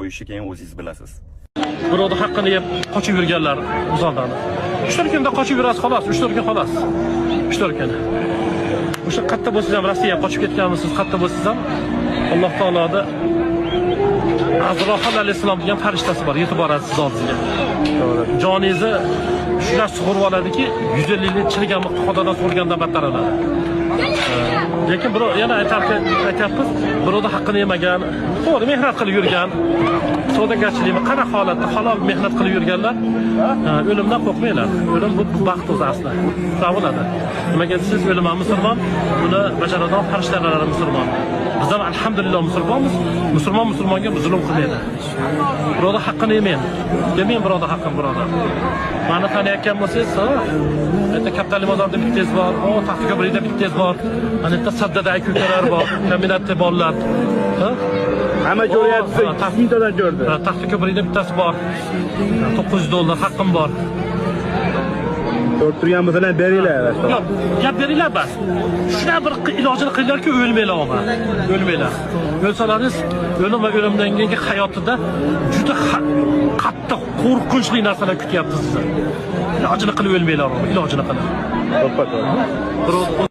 qo'yishi keyin o'zingiz bilasiz. Birovni haqqini yeb qochib yurganlar G'uzordan. 3-4 kunda qochib yurasiz xolos, 3-4 kun xolos. 3-4 kun. O'sha qatta bo'lsangiz ham Rossiyaga qochib ketganmisiz, qatta bo'lsangiz ham Alloh taoloda Azroil alayhissalom degan farishtasi bor, yetib boradi siz oldingizga. Joningizni shular sug'urib oladiki, 150 yil chirigan xudodan so'rgandan battar oladi. Lekin birov yana aytyapmiz, birovni haqqini yemagan, to'g'ri mehnat qilib yurgan, savdogarchilikni qanaqa holatda halol mehnat qilib yurganlar o'limdan qo'rqmaylar. O'lim bu baxt o'zi asli. Shunday bo'ladi. Nimaga siz o'lim ham musulmon, buni bajaradigan farishtalar musulmon. Biz ham alhamdulillah musulmonmiz. Musulmon musulmonga zulm qilmaydi. Birovni haqqini yemaydi. Yemang birovni haqqini birodar. Mani taniyotgan bo'lsangiz, bitta Kapitaliy bozorda bittangiz bor, Taxta ko'prikda bittangiz bor. Ana bitta Saddada aka-ukalar bor, kombinatda bolalar. Hamma ko'ryapsiz, tasmintadan ko'rdi. Taxta ko'prikda bittasi bor. $900 haqqim bor. Ko'rib turgan bo'lsalar beringlar. Yo'q, gap beringlar bas. Shuna bir ilojini qilinglarki, o'lmaylar og'a. O'lmaylar. O'lsalaringiz, o'lim va o'limdan keyingi hayotida juda qattiq, qo'rqinchli narsalar kutyapti sizni. Ilojini qilib o'lmaylar og'a, ilojini qilib. To'ppa.